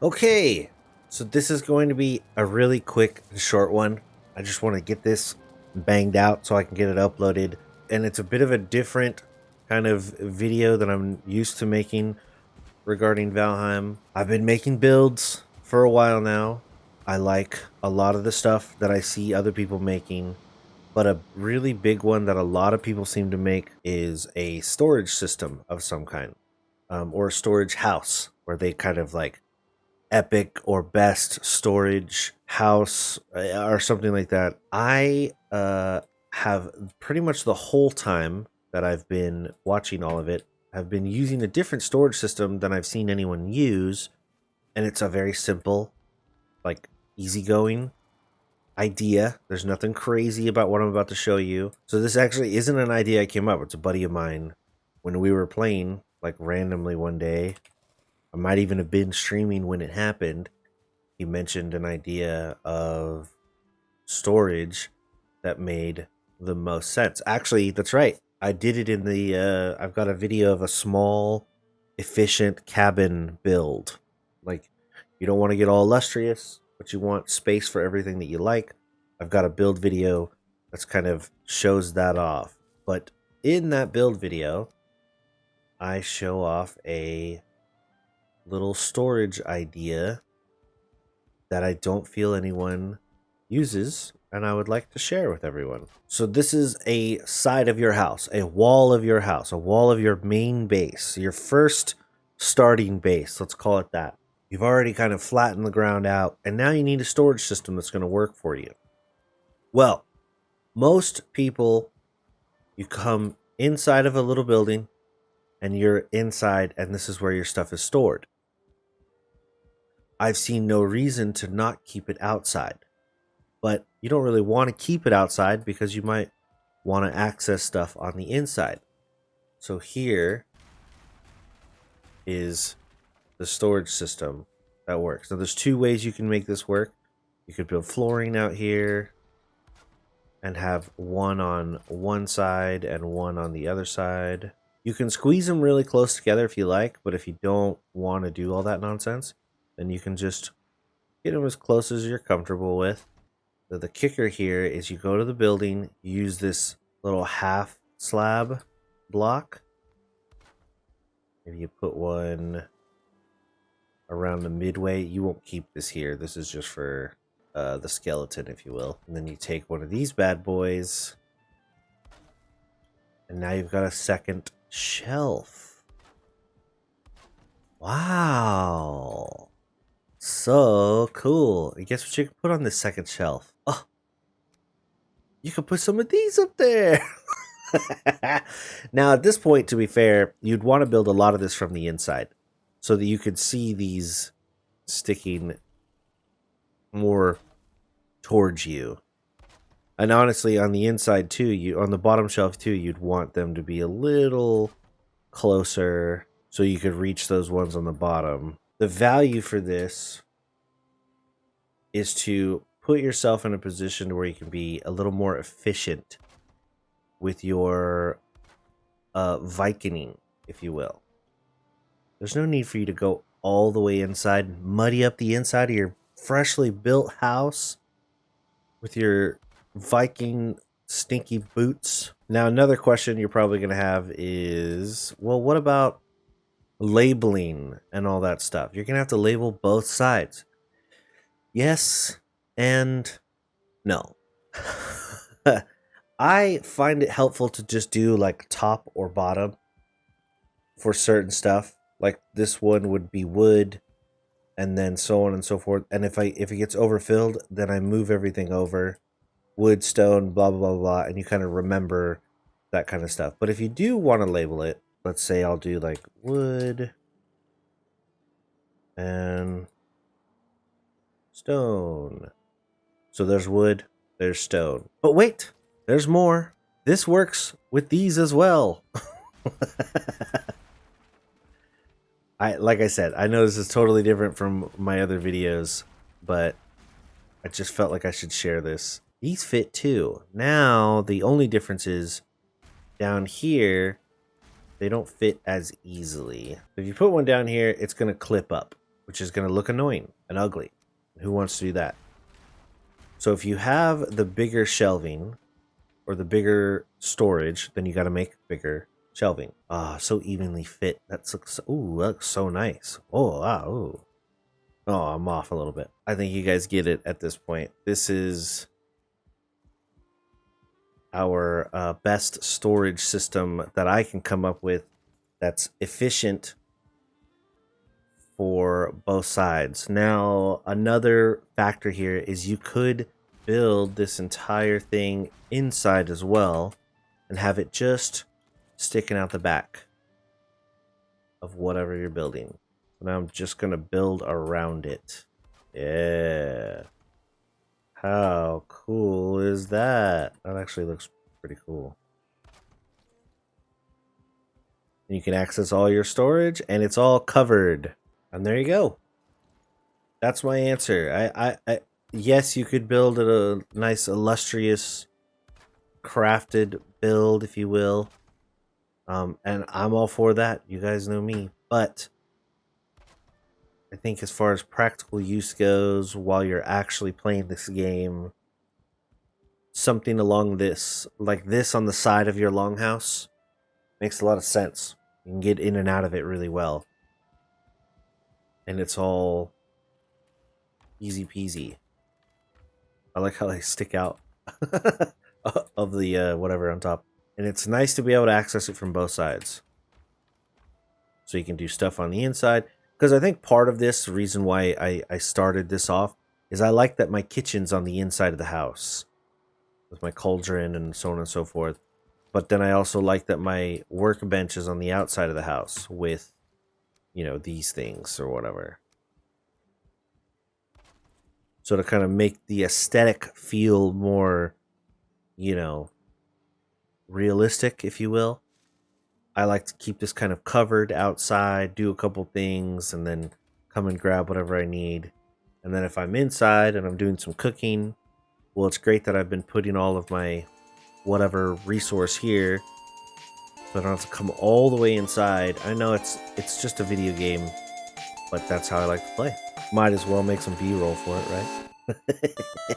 Okay, so this is going to be a really quick and short one. I just want to get this banged out so I can get it uploaded. And it's a bit of a different kind of video that I'm used to making regarding Valheim. I've been making builds for a while now. I like a lot of the stuff that I see other people making, but a really big one that a lot of people seem to make is a storage system of some kind, or a storage house where they kind of like epic or best storage house or something like that. I have pretty much the whole time that I've been watching all of it, I've been using a different storage system than I've seen anyone use, and it's a very simple, like easygoing idea. There's nothing crazy about what I'm about to show you. So this actually isn't an idea I came up with. It's a buddy of mine when we were playing like randomly one day. I might even have been streaming when it happened. He mentioned an idea of storage that made the most sense. Actually, that's right. I did it in the I've got a video of a small efficient cabin build. Like, you don't want to get all illustrious, but you want space for everything that you like. I've got a build video that's kind of shows that off. But in that build video, I show off a little storage idea that I don't feel anyone uses, and I would like to share with everyone. So this is a side of your house, a wall of your house, a wall of your main base, your first starting base, let's call it that. You've already kind of flattened the ground out, and now you need a storage system that's going to work for you. Well, most people, you come inside of a little building, and you're inside, and this is where your stuff is stored. I've seen no reason to not keep it outside. But you don't really want to keep it outside because you might want to access stuff on the inside. So here is the storage system that works. Now there's two ways you can make this work. You could build flooring out here and have one on one side and one on the other side. You can squeeze them really close together if you like, but if you don't want to do all that nonsense, then you can just get them as close as you're comfortable with. So the kicker here is you go to the building, use this little half slab block. Maybe you put one around the midway. You won't keep this here. This is just for the skeleton, if you will. And then you take one of these bad boys. And now you've got a second shelf. Wow. So cool. And guess what you can put on this second shelf? Oh, you can put some of these up there. Now, at this point, to be fair, you'd want to build a lot of this from the inside so that you could see these sticking more towards you. And honestly, on the inside too, on the bottom shelf too, you'd want them to be a little closer so you could reach those ones on the bottom. The value for this is to put yourself in a position where you can be a little more efficient with your Viking, if you will. There's no need for you to go all the way inside and muddy up the inside of your freshly built house with your Viking stinky boots. Now, another question you're probably going to have is, well, what about labeling and all that stuff? You're going to have to label both sides. Yes and no. I find it helpful to just do like top or bottom for certain stuff. Like this one would be wood, and then so on and so forth. And if it gets overfilled, then I move everything over. Wood, stone, blah, blah, blah, blah. And you kind of remember that kind of stuff. But if you do want to label it, let's say I'll do like wood and stone. So there's wood, there's stone. But wait, there's more. This works with these as well. Like I said, I know this is totally different from my other videos, but I just felt like I should share this. These fit too. Now, the only difference is down here, they don't fit as easily. If you put one down here, it's going to clip up, which is going to look annoying and ugly. Who wants to do that? So if you have the bigger shelving or the bigger storage, then you got to make bigger shelving. Ah, so evenly fit. That looks so nice. Oh, wow. Ooh. Oh, I'm off a little bit. I think you guys get it at this point. This is our best storage system that I can come up with that's efficient for both sides. Now, another factor here is you could build this entire thing inside as well and have it just sticking out the back of whatever you're building. Now I'm just going to build around it. Yeah. How cool is that? That actually looks pretty cool. And you can access all your storage and it's all covered. And there you go. That's my answer. I yes, you could build a nice illustrious crafted build, if you will. And I'm all for that. You guys know me. But I think as far as practical use goes, while you're actually playing this game, something along this, like this on the side of your longhouse, makes a lot of sense. You can get in and out of it really well. And it's all easy peasy. I like how they stick out of the whatever on top. And it's nice to be able to access it from both sides. So you can do stuff on the inside. Because I think part of this, the reason why I started this off, is I like that my kitchen's on the inside of the house. With my cauldron and so on and so forth. But then I also like that my workbench is on the outside of the house with, you know, these things or whatever. So to kind of make the aesthetic feel more, you know, realistic, if you will. I like to keep this kind of covered outside, do a couple things, and then come and grab whatever I need. And then if I'm inside and I'm doing some cooking, well, it's great that I've been putting all of my whatever resource here, so I don't have to come all the way inside. I know it's just a video game, but that's how I like to play. Might as well make some B-roll for it, right?